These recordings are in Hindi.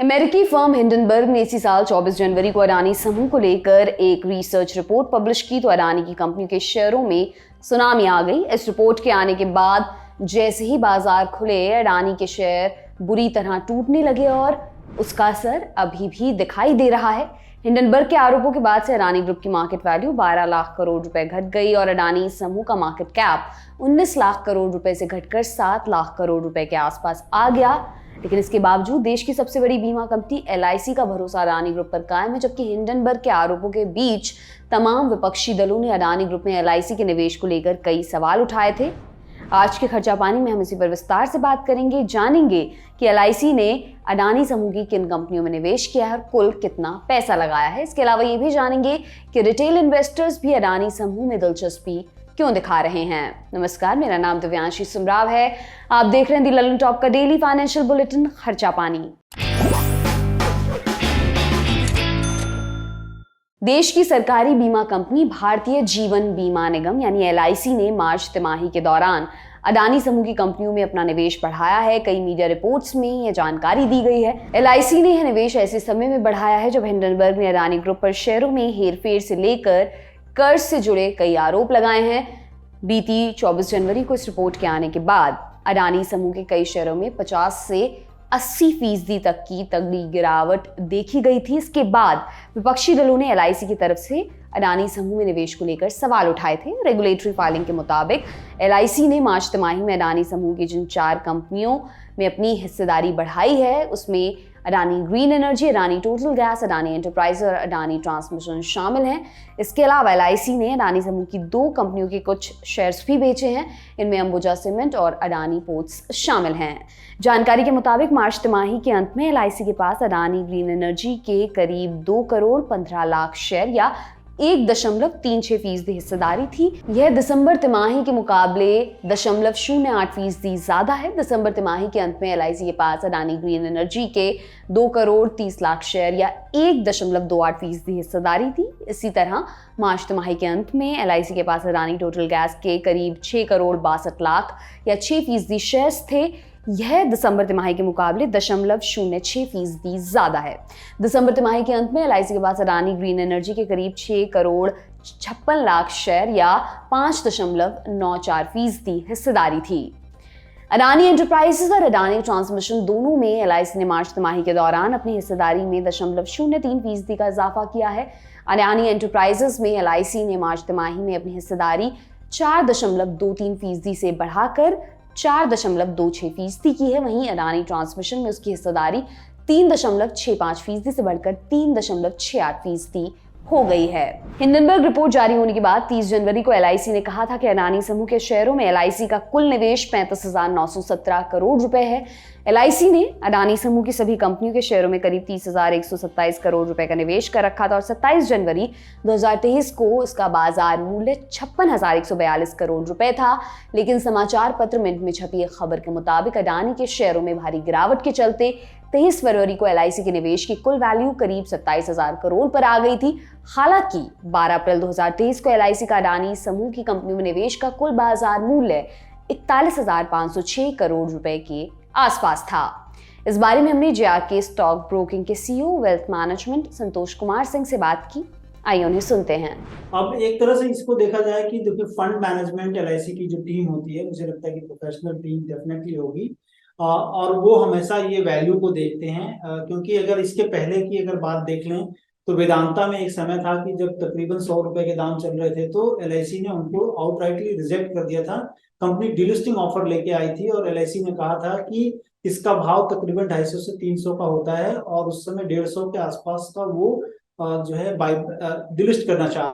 अमेरिकी फर्म हिंडनबर्ग ने इसी साल 24 जनवरी को अडानी समूह को लेकर एक रिसर्च रिपोर्ट पब्लिश की तो अडानी की कंपनी के शेयरों में सुनामी आ गई। इस रिपोर्ट के आने के बाद जैसे ही बाजार खुले, अडानी के शेयर बुरी तरह टूटने लगे और उसका असर अभी भी दिखाई दे रहा है। हिंडनबर्ग के आरोपों के बाद से अडानी ग्रुप की मार्केट वैल्यू 12 लाख करोड़ रुपए घट गई और अडानी समूह का मार्केट कैप 19 लाख करोड़ रुपए से घटकर 7 लाख करोड़ रुपए के आसपास आ गया। लेकिन इसके बावजूद देश की सबसे बड़ी बीमा कंपनी LIC का भरोसा अडानी ग्रुप पर कायम है, जबकि हिंडनबर्ग के आरोपों के बीच तमाम विपक्षी दलों ने अडानी ग्रुप में LIC के निवेश को लेकर कई सवाल उठाए थे। आज के खर्चा पानी में हम इसी पर विस्तार से बात करेंगे, जानेंगे कि LIC ने अडानी समूह की किन कंपनियों में निवेश किया है और कुल कितना पैसा लगाया है। इसके अलावा ये भी जानेंगे कि रिटेल इन्वेस्टर्स भी अडानी समूह में दिलचस्पी क्यों दिखा रहे हैं। नमस्कार, मेरा नाम दिव्यांशी सुमराव है। आप देख रहे हैं दी ललन टॉप का डेली फाइनेंशियल बुलेटिन खर्चा पानी। देश की सरकारी बीमा कंपनी भारतीय जीवन बीमा निगम यानी LIC ने मार्च तिमाही के दौरान अडानी समूह की कंपनियों में अपना निवेश बढ़ाया है। कई मीडिया रिपोर्ट्स में यह जानकारी दी गई है। LIC ने यह निवेश ऐसे समय में बढ़ाया है जब हिंडनबर्ग ने अडानी ग्रुप पर शेयरों में हेरफेर से लेकर कर्ज से जुड़े कई आरोप लगाए हैं। बीती 24 जनवरी को इस रिपोर्ट के आने के बाद अडानी समूह के कई शेयरों में 50 से 80% तक की तगड़ी गिरावट देखी गई थी। इसके बाद विपक्षी दलों ने LIC की तरफ से अडानी समूह में निवेश को लेकर सवाल उठाए थे। रेगुलेटरी फाइलिंग के मुताबिक LIC ने मार्च तिमाही में अडानी समूह की जिन 4 कंपनियों में अपनी हिस्सेदारी बढ़ाई है उसमें Adani green energy, Adani total gas, Adani enterprise और अडानी ट्रांसमिशन शामिल हैं। इसके अलावा LIC ने अडानी समूह की 2 कंपनियों के कुछ शेयर्स भी बेचे हैं। इनमें अंबुजा सीमेंट और अडानी पोर्ट्स शामिल हैं। जानकारी के मुताबिक मार्च तिमाही के अंत में LIC के पास अडानी ग्रीन एनर्जी के करीब 2 करोड़ 15 लाख शेयर या 1.36% हिस्सेदारी थी। यह दिसंबर तिमाही के मुकाबले 0.08% ज्यादा है। दिसंबर तिमाही के अंत में LIC के पास अडानी ग्रीन एनर्जी के 2 करोड़ 30 लाख शेयर या 1.28% हिस्सेदारी थी। इसी तरह मार्च तिमाही के अंत में LIC के पास अडानी टोटल गैस के करीब 6 करोड़ 62 लाख या 6% शेयर्स थे। यह दिसंबर तिमाही के मुकाबले 0.06% ज्यादा है। दिसंबर तिमाही के अंत में LIC के पास अडानी ग्रीन एनर्जी के करीब 6 करोड़ 56 लाख शेयर या 5.94% हिस्सेदारी थी। अडानी एंटरप्राइजेस और अडानी ट्रांसमिशन दोनों में LIC ने मार्च तिमाही के दौरान अपनी हिस्सेदारी में 0.03% का इजाफा किया है। अडानी एंटरप्राइजेस में LIC ने मार्च तिमाही में अपनी हिस्सेदारी 4.23% से बढ़ाकर 4.26% की है। वहीं अडानी ट्रांसमिशन में उसकी हिस्सेदारी 3.65% से बढ़कर 3.68% हो गई है। हिंडनबर्ग रिपोर्ट जारी होने के बाद 30 जनवरी को LIC ने कहा था कि अडानी समूह के शेयरों में LIC का कुल निवेश 35,917 करोड़ रुपए है। LIC ने अडानी समूह की सभी कंपनियों के शेयरों में करीब 30,127 करोड़ रुपए का निवेश कर रखा था और 27 जनवरी 2023 को इसका बाजार मूल्य 56,142 करोड़ रुपए था। लेकिन समाचार पत्र मिंट में छपी एक खबर के मुताबिक अडानी के शेयरों में भारी गिरावट के चलते 23 फरवरी को LIC के निवेश की कुल वैल्यू करीब 27,000 करोड़ पर आ गई थी। हालांकि 12 अप्रैल 2023 को LIC का अडानी समूह की कंपनियों में निवेश का कुल बाजार मूल्य 41,506 करोड़ रुपए के आसपास था। इस बारे में हमने JRK स्टॉक ब्रोकिंग के CEO wealth management Santosh Kumar Singh से बात की। आइए उन्हें सुनते हैं। अब एक तरह से इसको देखा जाए कि देखिए फंड मैनेजमेंट LIC की जो टीम होती है, मुझे लगता है कि प्रोफेशनल टीम डेफिनेटली होगी और वो हमेशा ये वैल्यू को देखते हैं क्योंकि अगर इसके पहले की अगर बात देख लें तो वेदांता में एक समय था कि जब तकरीबन 100 रुपए के दाम चल रहे थे तो LIC ने उनको आउटराइटली रिजेक्ट कर दिया था। कंपनी डिलिस्टिंग ऑफर लेके आई थी और LIC ने कहा था कि इसका भाव तकरीबन 250 से 300 का होता है और उस समय 150 के आसपास का वो जो है डिलिस्ट करना चाह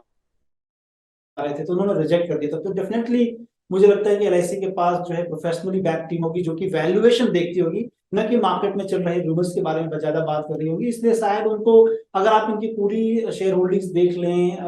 रहे थे, तो उन्होंने रिजेक्ट कर दिया था। तो डेफिनेटली मुझे लगता है कि LIC के पास जो है प्रोफेशनली बैक टीम होगी जो कि वैल्यूएशन देखती होगी, न कि मार्केट में चल रहे रूमर्स के बारे में ज्यादा बात कर रही होगी। इसलिए शायद उनको, अगर आप इनकी पूरी शेयर होल्डिंग्स देख लें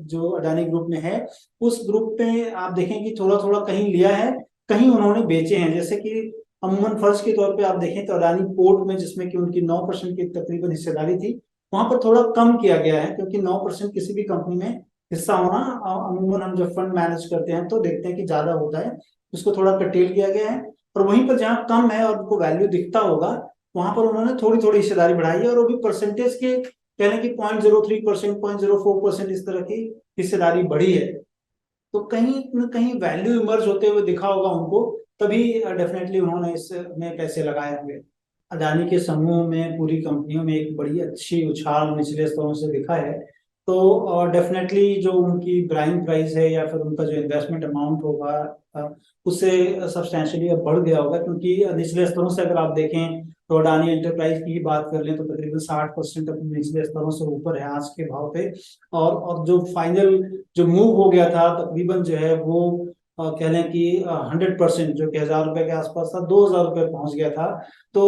जो अडानी ग्रुप में है, उस ग्रुप पे आप देखें कि थोड़ा थोड़ा कहीं लिया है, कहीं उन्होंने बेचे हैं। जैसे कि अमूमन फर्ज के तौर पे आप देखें तो अडानी पोर्ट में, जिसमें कि उनकी 9% की तकरीबन हिस्सेदारी थी, वहां पर थोड़ा कम किया गया है क्योंकि 9% किसी भी कंपनी में हिस्सा होना अमूमन हम जब फंड मैनेज करते हैं तो देखते हैं कि ज्यादा होता है, उसको थोड़ा कटेल किया गया है। और वहीं पर जहां कम है और उनको वैल्यू दिखता होगा वहां पर उन्होंने थोड़ी थोड़ी हिस्सेदारी बढ़ाई है, और वो भी परसेंटेज के कह लें कि 0.03%, 0.04% इस तरह की हिस्सेदारी बढ़ी है। तो कहीं न कहीं वैल्यू इमर्ज होते हुए दिखा होगा उनको, तभी डेफिनेटली उन्होंने इसमें पैसे लगाए होंगे। अडानी के समूह में पूरी कंपनियों में एक बड़ी अच्छी उछाल निचले स्तरों से दिखा है। तो डेफिनेटली जो उनकी बाइंग प्राइस है या फिर उनका जो इन्वेस्टमेंट अमाउंट होगा उससे सब्सटैंशियली अब बढ़ गया होगा, क्योंकि निचले स्तरों से अगर आप देखें तो अडानी एंटरप्राइज की बात कर लें तो तकरीबन 60% अपने निचले स्तरों से ऊपर है आज के भाव पे। और जो फाइनल जो मूव हो गया था तकरीबन जो है वो कह लें कि 100%, जो कि 1000 रुपए के आसपास था, 2000 रुपए पहुंच गया था। तो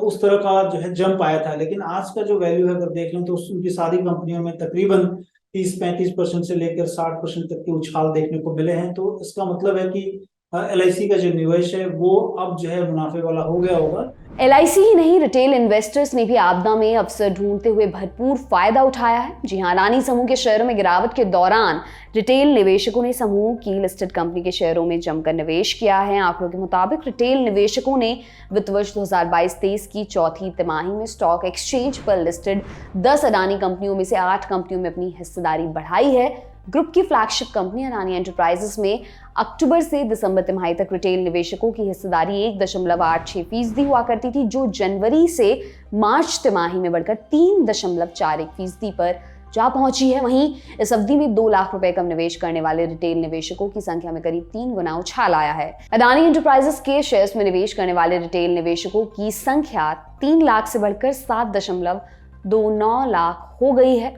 उस तरह का जो है जंप आया था। लेकिन आज का जो वैल्यू है अगर देख लें तो उनकी सारी कंपनियों में तकरीबन 30-35% से लेकर 60% तक के उछाल देखने को मिले हैं। तो इसका मतलब है कि LIC का जो निवेश है वो अब जो है मुनाफे वाला हो गया होगा। LIC ही नहीं, रिटेल इन्वेस्टर्स ने भी आपदा में अवसर ढूंढते हुए भरपूर फायदा उठाया है। जी हां, अडानी समूह के शेयरों में गिरावट के दौरान रिटेल निवेशकों ने समूह की लिस्टेड कंपनी के शेयरों में जमकर निवेश किया है। आंकड़ों के मुताबिक रिटेल निवेशकों ने वित्त वर्ष 2022-23 की चौथी तिमाही में स्टॉक एक्सचेंज पर लिस्टेड 10 अडानी कंपनियों में से 8 कंपनियों में अपनी हिस्सेदारी बढ़ाई है। ग्रुप की फ्लैगशिप कंपनी अडानी एंटरप्राइजेस में अक्टूबर से दिसंबर तिमाही तक रिटेल निवेशकों की हिस्सेदारी 1.86% हुआ करती थी, जो जनवरी से मार्च तिमाही में बढ़कर 3.41% पर जा पहुंची है। वहीं इस अवधि में 2 लाख रुपए कम निवेश करने वाले रिटेल निवेशकों की संख्या में करीब 3 गुना उछाल आया है। अडानी एंटरप्राइजेस के शेयर्स में निवेश करने वाले रिटेल निवेशकों की संख्या 3 लाख से बढ़कर 7.29 लाख हो गई है।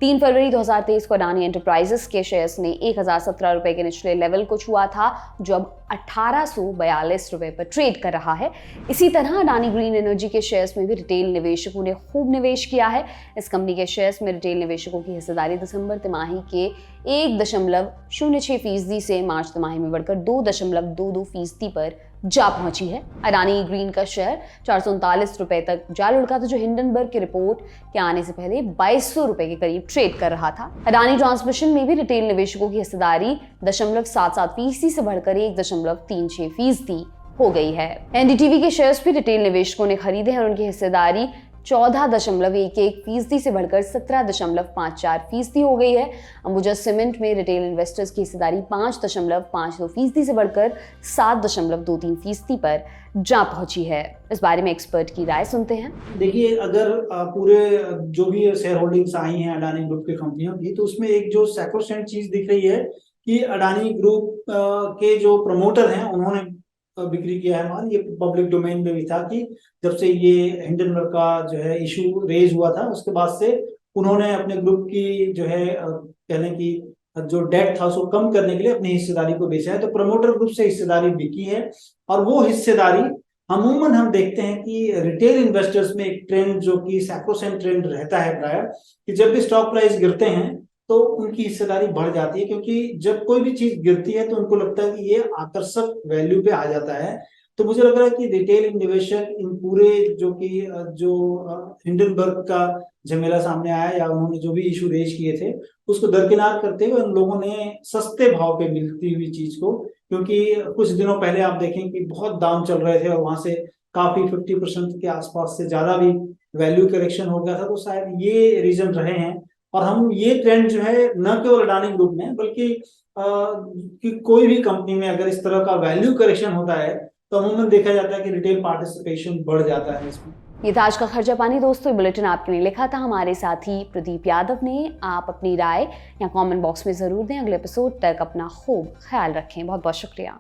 3 फरवरी 2023 को अडानी एंटरप्राइजेस के शेयर्स ने 1017 रुपए के निचले लेवल को छुआ था, जो अब 1842 रुपए पर ट्रेड कर रहा है। इसी तरह अडानी ग्रीन एनर्जी के शेयर्स में भी रिटेल निवेशकों ने खूब निवेश किया है। इस कंपनी के शेयर्स में रिटेल निवेशकों की हिस्सेदारी दिसंबर तिमाही के 1.06% से मार्च तिमाही में बढ़कर 2.22% पर जा पहुंची है। अडानी ग्रीन का शेयर 439 रुपए तक जा लुढ़का था, जो हिंडनबर्ग की रिपोर्ट के आने से पहले 2200 रुपए के करीब ट्रेड कर रहा था। अडानी ट्रांसमिशन में भी रिटेल निवेशकों की हिस्सेदारी 0.77% से बढ़कर 1.36% हो गई है। NDTV के शेयर्स भी रिटेल निवेशकों ने खरीदे हैं और उनकी हिस्सेदारी 14.11% से बढ़कर 17.54% हो गई है। अंबुजा सीमेंट में रिटेल इन्वेस्टर्स की हिस्सेदारी 5.52% से बढ़कर 7.23% पर जा पहुंची है। इस बारे में एक्सपर्ट की राय सुनते हैं। देखिए, अगर पूरे जो भी शेयर होल्डिंग्स आई हैं अडानी ग्रुप की कंपनियों की, तो उसमें एक जो सैक्रोसेंट चीज दिख रही है कि अडानी ग्रुप के जो प्रमोटर हैं उन्होंने बिक्री किया है माल। ये पब्लिक डोमेन में भी था कि जब से ये हिंडनबर्ग का जो है इशू रेज हुआ था उसके बाद से उन्होंने अपने ग्रुप की जो है कहने की जो डेट था उसको कम करने के लिए अपनी हिस्सेदारी को बेचा है। तो प्रमोटर ग्रुप से हिस्सेदारी बिकी है, और वो हिस्सेदारी अमूमन हम देखते हैं कि रिटेल इन्वेस्टर्स में एक ट्रेंड जो कि सैक्रोसेंट ट्रेंड रहता है प्राय, कि जब भी स्टॉक प्राइस गिरते हैं तो उनकी हिस्सेदारी बढ़ जाती है, क्योंकि जब कोई भी चीज गिरती है तो उनको लगता है कि ये आकर्षक वैल्यू पे आ जाता है। तो मुझे लग रहा है कि रिटेल निवेशक इन पूरे जो हिंडनबर्ग का झमेला सामने आया या उन्होंने जो भी इशू रेज किए थे उसको दरकिनार करते हुए उन लोगों ने सस्ते भाव पे मिलती हुई चीज को, क्योंकि कुछ दिनों पहले आप देखें कि बहुत दाम चल रहे थे और वहां से काफी 50% के आसपास से ज्यादा भी वैल्यू करेक्शन हो गया था। तो शायद ये रीजन रहे हैं। और हम ये ट्रेंड जो है न केवल अडानी ग्रुप में बल्कि कि कोई भी कंपनी में अगर इस तरह का वैल्यू करेक्शन होता है तो अमूमन देखा जाता है कि रिटेल पार्टिसिपेशन बढ़ जाता है इसमें। ये था आज का खर्चा पानी दोस्तों। बुलेटिन आपके लिए लिखा था हमारे साथी प्रदीप यादव ने। आप अपनी राय या कमेंट बॉक्स में जरूर दें। अगले एपिसोड तक अपना खूब ख्याल रखें। बहुत बहुत शुक्रिया।